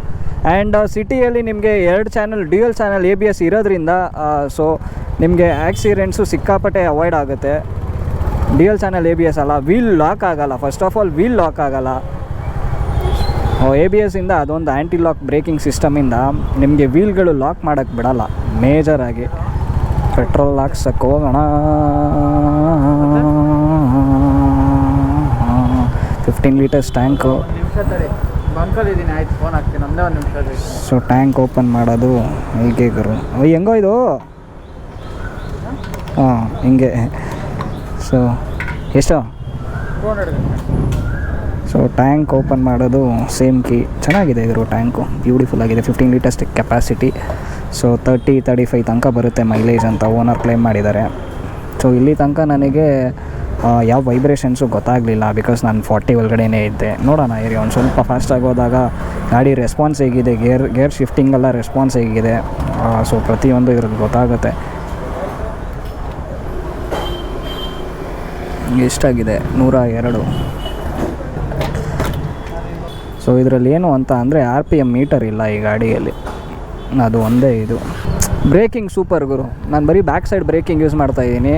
ಆ್ಯಂಡ್ ಸಿಟಿಯಲ್ಲಿ ನಿಮಗೆ 2 ಚಾನಲ್ ಡ್ಯೂಯಲ್ ಚಾನಲ್ ABS ಇರೋದ್ರಿಂದ ಸೊ ನಿಮಗೆ ಆಕ್ಸಿಡೆಂಟ್ಸು ಸಿಕ್ಕಾಪಟ್ಟೆ ಅವಾಯ್ಡ್ ಆಗುತ್ತೆ. ಡ್ಯೂಯಲ್ ಚಾನಲ್ ABS ಅಲ್ಲ, ವೀಲ್ ಲಾಕ್ ಆಗೋಲ್ಲ. First of all wheel lock ಆಗೋಲ್ಲ. ABSಯಿಂದ ಅದೊಂದು ಆ್ಯಂಟಿ ಲಾಕ್ ಬ್ರೇಕಿಂಗ್ ಸಿಸ್ಟಮಿಂದ ನಿಮಗೆ ವೀಲ್ಗಳು ಲಾಕ್ ಮಾಡೋಕ್ಕೆ ಬಿಡಲ್ಲ ಮೇಜರಾಗಿ. ಪೆಟ್ರೋಲ್ ಹಾಕ್ಸಕ್ಕೆ ಹೋಗೋಣ. 15 ಲೀಟರ್ಸ್ ಟ್ಯಾಂಕು. ಬಂಕಲ್ಲಿದ್ದೀನಿ, ಆಯ್ತು ಫೋನ್ ಹಾಕ್ತೀನಿ, ಒಂದೇ ಒಂದು ನಿಮಿಷ. ಸೊ ಟ್ಯಾಂಕ್ ಓಪನ್ ಮಾಡೋದು ಹೀಗೆ ಗುರು. ಹೆಂಗೋ ಇದು ಹಿಂಗೆ. ಸೊ ಎಷ್ಟು? ಸೊ ಟ್ಯಾಂಕ್ ಓಪನ್ ಮಾಡೋದು ಸೇಮ್ ಕೀ. ಚೆನ್ನಾಗಿದೆ ಗುರು ಟ್ಯಾಂಕು, ಬ್ಯೂಟಿಫುಲ್ ಆಗಿದೆ. 15 ಲೀಟರ್ಸ್ ಕೆಪಾಸಿಟಿ. ಸೊ 30-35 ತನಕ ಬರುತ್ತೆ ಮೈಲೇಜ್ ಅಂತ ಓನರ್ ಕ್ಲೇಮ್ ಮಾಡಿದ್ದಾರೆ. ಸೊ ಇಲ್ಲಿ ತನಕ ನನಗೆ ಯಾವ ವೈಬ್ರೇಷನ್ಸು ಗೊತ್ತಾಗಲಿಲ್ಲ, ಬಿಕಾಸ್ ನಾನು 40 ಒಳಗಡೆನೇ ಇದ್ದೆ. ನೋಡೋಣ ಇರಿ, ಒಂದು ಸ್ವಲ್ಪ ಫಾಸ್ಟಾಗಿ ಹೋದಾಗ ಗಾಡಿ ರೆಸ್ಪಾನ್ಸ್ ಹೇಗಿದೆ, ಗೇರ್ ಶಿಫ್ಟಿಂಗೆಲ್ಲ ರೆಸ್ಪಾನ್ಸ್ ಹೇಗಿದೆ. ಸೊ ಪ್ರತಿಯೊಂದು ಇದ್ರಲ್ಲಿ ಗೊತ್ತಾಗುತ್ತೆ. ಎಷ್ಟಾಗಿದೆ? 102. ಸೊ ಇದರಲ್ಲಿ ಏನು ಅಂತ ಅಂದರೆ RPM ಮೀಟರ್ ಇಲ್ಲ ಈ ಗಾಡಿಯಲ್ಲಿ, ಅದು ಒಂದೇ ಇದು. ಬ್ರೇಕಿಂಗ್ ಸೂಪರ್ ಗುರು, ನಾನು ಬರೀ ಬ್ಯಾಕ್ ಸೈಡ್ ಬ್ರೇಕಿಂಗ್ ಯೂಸ್ ಮಾಡ್ತಾಯಿದ್ದೀನಿ.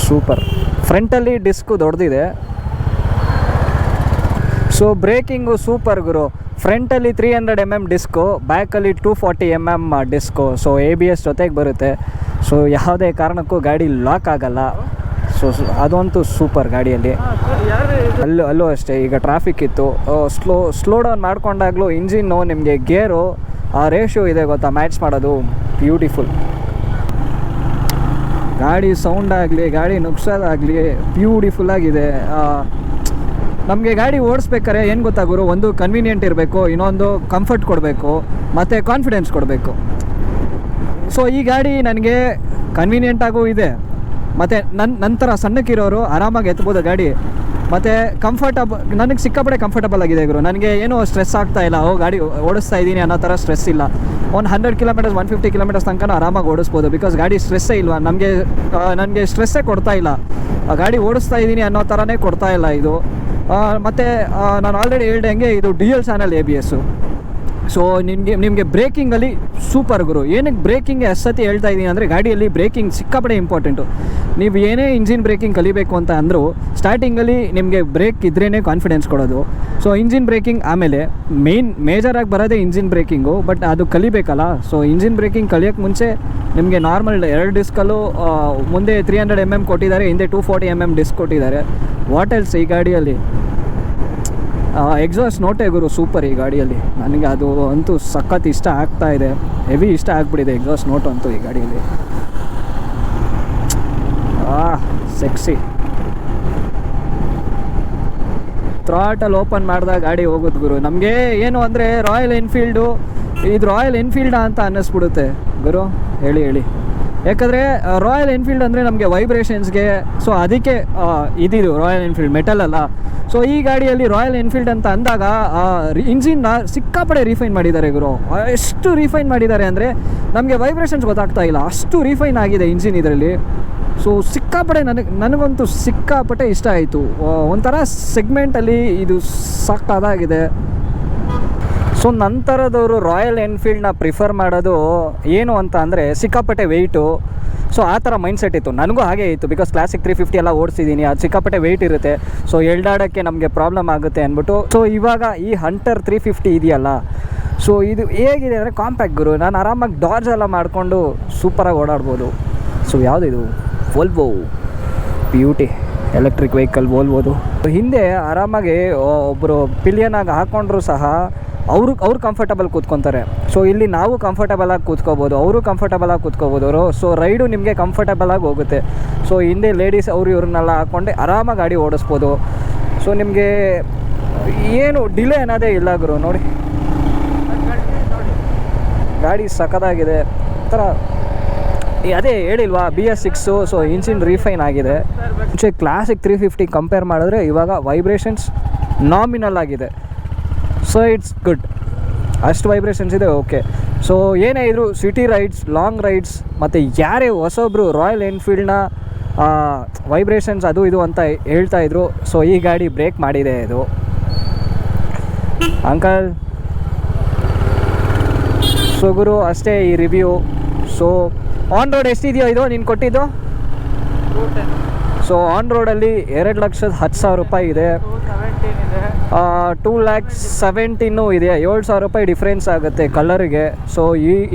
ಸೂಪರ್. ಫ್ರಂಟಲ್ಲಿ ಡಿಸ್ಕು ದೊಡ್ಡದಿದೆ. ಸೊ ಬ್ರೇಕಿಂಗು ಸೂಪರ್ ಗುರು. ಫ್ರಂಟಲ್ಲಿ 300 mm ಡಿಸ್ಕು, ಬ್ಯಾಕಲ್ಲಿ 240 mm ಡಿಸ್ಕು. ಸೊ ABS ಜೊತೆಗೆ ಬರುತ್ತೆ. ಸೊ ಯಾವುದೇ ಕಾರಣಕ್ಕೂ ಗಾಡಿ ಲಾಕ್ ಆಗೋಲ್ಲ. ಸೊ ಅದಂತೂ ಸೂಪರ್ ಗಾಡಿಯಲ್ಲಿ. ಅಲ್ಲೂ ಅಷ್ಟೇ, ಈಗ ಟ್ರಾಫಿಕ್ ಇತ್ತು, ಸ್ಲೋ ಡೌನ್ ಮಾಡ್ಕೊಂಡಾಗಲೂ ಇಂಜಿನ್ನು ನಿಮಗೆ ಗೇರು ಆ ರೇಷಿಯೋ ಇದೆ ಗೊತ್ತಾ, ಮ್ಯಾಚ್ ಮಾಡೋದು ಬ್ಯೂಟಿಫುಲ್. ಗಾಡಿ ಸೌಂಡ್ ಆಗಲಿ, ಗಾಡಿ ನುಗ್ಸೋದಾಗಲಿ ಬ್ಯೂಟಿಫುಲ್ಲಾಗಿದೆ. ನಮಗೆ ಗಾಡಿ ಓಡಿಸ್ಬೇಕಾರೆ ಏನು ಗೊತ್ತಾಗೋರು, ಒಂದು ಕನ್ವೀನಿಯೆಂಟ್ ಇರಬೇಕು, ಇನ್ನೊಂದು ಕಂಫರ್ಟ್ ಕೊಡಬೇಕು, ಮತ್ತು ಕಾನ್ಫಿಡೆನ್ಸ್ ಕೊಡಬೇಕು. ಸೊ ಈ ಗಾಡಿ ನನಗೆ ಕನ್ವೀನಿಯೆಂಟಾಗೂ ಇದೆ, ಮತ್ತು ನಂತರ ಸಣ್ಣಕ್ಕಿರೋರು ಆರಾಮಾಗಿ ಎತ್ಬೋದು ಗಾಡಿ, ಮತ್ತು ನನಗೆ ಸಿಕ್ಕಾಪಟ್ಟೆ ಕಂಫರ್ಟಬಲ್ ಆಗಿದೆ ಗುರು. ನನಗೆ ಏನೂ ಸ್ಟ್ರೆಸ್ ಆಗ್ತಾ ಇಲ್ಲ, ಗಾಡಿ ಓಡಿಸ್ತಾ ಇದ್ದೀನಿ ಅನ್ನೋ ಥರ ಸ್ಟ್ರೆಸ್ ಇಲ್ಲ. ಒಂದು 100 ಕಿಲೋಮೀಟರ್ಸ್ 150 ಕಿಲೋಮೀಟರ್ಸ್ ತನಕ ಆರಾಮಾಗಿ ಓಡಿಸ್ಬೋದು, ಬಿಕಾಸ್ ಗಾಡಿ ಸ್ಟ್ರೆಸ್ಸೇ ಇಲ್ವಾ ನನಗೆ ಸ್ಟ್ರೆಸ್ಸೇ ಕೊಡ್ತಾ ಇಲ್ಲ. ಗಾಡಿ ಓಡಿಸ್ತಾ ಇದ್ದೀನಿ ಅನ್ನೋ ಥರನೇ ಕೊಡ್ತಾ ಇಲ್ಲ ಇದು. ಮತ್ತು ನಾನು ಆಲ್ರೆಡಿ ಹೇಳ್ದಂಗೆ ಇದು ಡ್ಯುಯಲ್ ಚಾನಲ್ ABS. ಸೊ ನಿಮಗೆ ಬ್ರೇಕಿಂಗಲ್ಲಿ ಸೂಪರ್ ಗುರು. ಏನಕ್ಕೆ ಬ್ರೇಕಿಂಗ್ಗೆ ಸತಿ ಹೇಳ್ತಾ ಇದ್ದೀನಿ ಅಂದರೆ, ಗಾಡಿಯಲ್ಲಿ ಬ್ರೇಕಿಂಗ್ ಸಿಕ್ಕಾಪಟ್ಟೆ ಇಂಪಾರ್ಟೆಂಟು. ನೀವು ಏನೇ ಇಂಜಿನ್ ಬ್ರೇಕಿಂಗ್ ಕಲಿಬೇಕು ಅಂತ ಅಂದರೂ ಸ್ಟಾರ್ಟಿಂಗಲ್ಲಿ ನಿಮಗೆ ಬ್ರೇಕ್ ಇದ್ರೇ ಕಾನ್ಫಿಡೆನ್ಸ್ ಕೊಡೋದು. ಸೊ ಇಂಜಿನ್ ಬ್ರೇಕಿಂಗ್ ಆಮೇಲೆ ಮೇಜರಾಗಿ ಬರೋದೇ ಇಂಜಿನ್ ಬ್ರೇಕಿಂಗು, ಬಟ್ ಅದು ಕಲಿಬೇಕಲ್ಲ. ಸೊ ಇಂಜಿನ್ ಬ್ರೇಕಿಂಗ್ ಕಲಿಯೋಕ್ಕೆ ಮುಂಚೆ ನಿಮಗೆ ನಾರ್ಮಲ್ 2 ಡಿಸ್ಕಲ್ಲೂ ಮುಂದೆ 300 mm ಕೊಟ್ಟಿದ್ದಾರೆ, ಹಿಂದೆ 240 mm ಡಿಸ್ಕ್ ಕೊಟ್ಟಿದ್ದಾರೆ. ವಾಟ್ ಎಲ್ಸ್ ಈ ಗಾಡಿಯಲ್ಲಿ. ಎಕ್ಸಾಸ್ಟ್ ನೋಟೇ ಗುರು ಸೂಪರ್ ಈ ಗಾಡಿಯಲ್ಲಿ. ನನಗೆ ಅದು ಅಂತೂ ಸಖತ್ ಇಷ್ಟ ಆಗ್ತಾ ಇದೆ, ಹೆವಿ ಇಷ್ಟ ಆಗ್ಬಿಟ್ಟಿದೆ ಎಕ್ಸಾಸ್ಟ್ ನೋಟು ಅಂತೂ ಈ ಗಾಡಿಯಲ್ಲಿ. ಸೆಕ್ಸಿ. ಥ್ರಾಟಲ್ಲಿ ಓಪನ್ ಮಾಡಿದಾಗ ಗಾಡಿ ಹೋಗುತ್ತೆ ಗುರು. ನಮಗೆ ಏನು ಅಂದರೆ ರಾಯಲ್ ಎನ್ಫೀಲ್ಡಾ ಅಂತ ಅನ್ನಿಸ್ಬಿಡುತ್ತೆ ಗುರು. ಹೇಳಿ ಯಾಕಂದರೆ ರಾಯಲ್ ಎನ್ಫೀಲ್ಡ್ ಅಂದರೆ ನಮಗೆ ವೈಬ್ರೇಷನ್ಸ್ಗೆ, ಸೊ ಅದಕ್ಕೆ ಇದಿದು ರಾಯಲ್ ಎನ್ಫೀಲ್ಡ್ ಮೆಟಲ್ ಅಲ್ಲ. ಸೊ ಈ ಗಾಡಿಯಲ್ಲಿ ರಾಯಲ್ ಎನ್ಫೀಲ್ಡ್ ಅಂತ ಅಂದಾಗ ಇಂಜಿನ್ನ ಸಿಕ್ಕಾಪಡೆ ರೀಫೈನ್ ಮಾಡಿದ್ದಾರೆ ಗುರು. ಎಷ್ಟು ರೀಫೈನ್ ಮಾಡಿದ್ದಾರೆ ಅಂದರೆ ನಮಗೆ ವೈಬ್ರೇಷನ್ಸ್ ಗೊತ್ತಾಗ್ತಾ ಇಲ್ಲ, ಅಷ್ಟು ರೀಫೈನ್ ಆಗಿದೆ ಇಂಜಿನ್ ಇದರಲ್ಲಿ. ಸೊ ಸಿಕ್ಕಾಪಡೆ ನನಗಂತೂ ಸಿಕ್ಕಾಪಟ್ಟೆ ಇಷ್ಟ ಆಯಿತು. ಒಂಥರ ಸೆಗ್ಮೆಂಟಲ್ಲಿ ಇದು ಸಕ್ಕತ್ತಾಗಿದೆ. ಸೊ ನಂತರದವರು ರಾಯಲ್ ಎನ್ಫೀಲ್ಡ್ನ ಪ್ರಿಫರ್ ಮಾಡೋದು ಏನು ಅಂತ ಅಂದರೆ ಸಿಕ್ಕಾಪಟ್ಟೆ ವೆಯ್ಟು. ಸೊ ಆ ಥರ ಮೈಂಡ್ಸೆಟ್ ಇತ್ತು, ನನಗೂ ಹಾಗೆ ಇತ್ತು. ಬಿಕಾಸ್ ಕ್ಲಾಸಿಕ್ 350 ಎಲ್ಲ ಓಡಿಸಿದ್ದೀನಿ, ಅದು ಸಿಕ್ಕಾಪಟ್ಟೆ ವೆಯ್ಟ್ ಇರುತ್ತೆ, ಸೊ ಎಳ್ದಾಡೋಕ್ಕೆ ನಮಗೆ ಪ್ರಾಬ್ಲಮ್ ಆಗುತ್ತೆ ಅಂದ್ಬಿಟ್ಟು. ಸೊ ಇವಾಗ ಈ ಹಂಟರ್ 350 ಇದೆಯಲ್ಲ, ಸೊ ಇದು ಹೇಗಿದೆ ಅಂದರೆ ಕಾಂಪ್ಯಾಕ್ಟ್ ಗುರು. ನಾನು ಆರಾಮಾಗಿ ಡಾರ್ಜ್ ಎಲ್ಲ ಮಾಡಿಕೊಂಡು ಸೂಪರಾಗಿ ಓಡಾಡ್ಬೋದು. ಸೊ ಯಾವುದಿದು ವೋಲ್ವೋ ಬ್ಯೂಟಿ ಎಲೆಕ್ಟ್ರಿಕ್ ವೆಹಿಕಲ್ ವೋಲ್ವೋದು. ಹಿಂದೆ ಆರಾಮಾಗಿ ಒಬ್ಬರು ಪಿಲಿಯನಾಗಿ ಹಾಕ್ಕೊಂಡ್ರೂ ಸಹ ಅವ್ರು ಕಂಫರ್ಟಬಲ್ ಕೂತ್ಕೊತಾರೆ. ಸೊ ಇಲ್ಲಿ ನಾವು ಕಂಫರ್ಟಬಲಾಗಿ ಕೂತ್ಕೋಬೋದು, ಅವರು ಕಂಫರ್ಟಬಲಾಗಿ ಕೂತ್ಕೋಬೋದು. ಸೊ ರೈಡು ನಿಮಗೆ ಕಂಫರ್ಟಬಲಾಗಿ ಹೋಗುತ್ತೆ. ಸೊ ಹಿಂದೆ ಲೇಡೀಸ್ ಇವ್ರನ್ನೆಲ್ಲ ಹಾಕ್ಕೊಂಡೆ ಆರಾಮಾಗಿ ಗಾಡಿ ಓಡಿಸ್ಬೋದು. ಸೊ ನಿಮಗೆ ಏನು ಡಿಲೇ ಅನ್ನೋದೇ ಇಲ್ಲ ಗುರು. ನೋಡಿ ಗಾಡಿ ಸಖತ್ತಾಗಿದೆ. ಥರ ಅದೇ ಹೇಳಿಲ್ವಾ BS6. ಸೊ ಇಂಜಿನ್ ರೀಫೈನ್ ಆಗಿದೆ. ಮುಂಚೆ ಕ್ಲಾಸಿಕ್ 350 ಕಂಪೇರ್ ಮಾಡಿದ್ರೆ ಇವಾಗ ವೈಬ್ರೇಷನ್ಸ್ ನಾಮಿನಲ್ ಆಗಿದೆ. ಸೊ ಇಟ್ಸ್ ಗುಡ್, ಅಷ್ಟು ವೈಬ್ರೇಷನ್ಸ್ ಇದೆ, ಓಕೆ. ಸೊ ಏನೇ ಇದ್ರು ಸಿಟಿ ರೈಡ್ಸ್, ಲಾಂಗ್ ರೈಡ್ಸ್, ಮತ್ತು ಯಾರೇ ಹೊಸೊಬ್ಬರು ರಾಯಲ್ ಎನ್ಫೀಲ್ಡ್ನ ವೈಬ್ರೇಷನ್ಸ್ ಅದು ಇದು ಅಂತ ಹೇಳ್ತಾಯಿದ್ರು. ಸೊ ಈ ಗಾಡಿ ಬ್ರೇಕ್ ಮಾಡಿದೆ ಇದು. ಅಂಕಲ್ ಸೊ ಗುರು ಅಷ್ಟೇ ಈ ರಿವ್ಯೂ. ಸೊ ಆನ್ ರೋಡ್ ಎಷ್ಟಿದೆಯೋ ಇದು ನೀನು ಕೊಟ್ಟಿದ್ದು? ಸೊ ಆನ್ ರೋಡಲ್ಲಿ 2,10,000 ರೂಪಾಯಿ ಇದೆ. 2,17,000 ಇದೆ. 7,000 ರೂಪಾಯಿ ಡಿಫ್ರೆನ್ಸ್ ಆಗುತ್ತೆ ಕಲರಿಗೆ. ಸೊ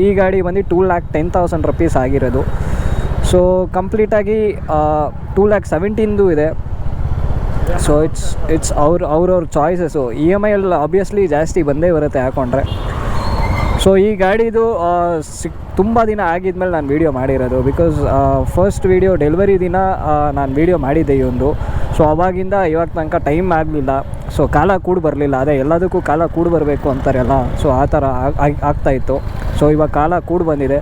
ಈ ಗಾಡಿ ಬಂದು 2,10,000 ರುಪೀಸ್ ಆಗಿರೋದು. ಸೊ ಕಂಪ್ಲೀಟಾಗಿ 2,17,000 ಇದೆ. ಸೊ ಇಟ್ಸ್ ಅವ್ರವ್ರ ಚಾಯ್ಸಸ್ಸು. EMI ಅಲ್ಲಿ ಆಬ್ವಿಯಸ್ಲಿ ಜಾಸ್ತಿ ಬಂದೇ ಬರುತ್ತೆ ಹಾಕ್ಕೊಂಡ್ರೆ. ಸೊ ಈ ಗಾಡಿದು ತುಂಬ ದಿನ ಆಗಿದ್ಮೇಲೆ ನಾನು ವೀಡಿಯೋ ಮಾಡಿರೋದು. ಬಿಕಾಸ್ ಫಸ್ಟ್ ವೀಡಿಯೋ ಡೆಲಿವರಿ ದಿನ ನಾನು ವೀಡಿಯೋ ಮಾಡಿದ್ದೆ ಈ ಒಂದು. ಸೊ ಅವಾಗಿಂದ ಇವಾಗ ತನಕ ಟೈಮ್ ಆಗಲಿಲ್ಲ. ಸೊ ಕಾಲ ಕೂಡಿ ಬರಲಿಲ್ಲ. ಅದೇ ಎಲ್ಲದಕ್ಕೂ ಕಾಲ ಕೂಡಿ ಬರಬೇಕು ಅಂತಾರಲ್ಲ, ಸೊ ಆ ಥರ ಆಗ್ತಾಯಿತ್ತು. ಸೊ ಇವಾಗ ಕಾಲ ಕೂಡಿ ಬಂದಿದೆ.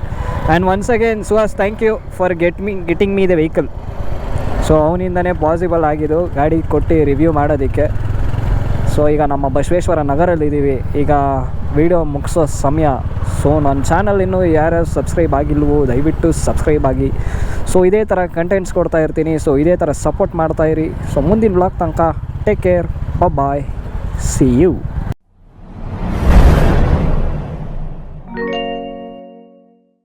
And once again Suhas, thank you for getting me the vehicle. So ಅವನಿಂದನೇ ಪಾಸಿಬಲ್ ಆಗಿದ್ದು ಗಾಡಿ ಕೊಟ್ಟು ರಿವ್ಯೂ ಮಾಡೋದಕ್ಕೆ. ಸೊ ಈಗ ನಮ್ಮ ಬಸವೇಶ್ವರ ನಗರಲ್ಲಿದ್ದೀವಿ. ಈಗ ವಿಡಿಯೋ ಮುಗಿಸೋ ಸಮಯ. ಸೊ ನನ್ನ ಚಾನಲ್ ಇನ್ನೂ ಯಾರ್ಯಾರು ಸಬ್ಸ್ಕ್ರೈಬ್ ಆಗಿಲ್ವೋ ದಯವಿಟ್ಟು ಸಬ್ಸ್ಕ್ರೈಬ್ ಆಗಿ. ಸೊ ಇದೇ ಥರ ಕಂಟೆಂಟ್ಸ್ ಕೊಡ್ತಾ ಇರ್ತೀನಿ. ಸೊ ಇದೇ ಥರ ಸಪೋರ್ಟ್ ಮಾಡ್ತಾಯಿರಿ. ಸೊ ಮುಂದಿನ ಬ್ಲಾಗ್ ತನಕ take care, bye, see you.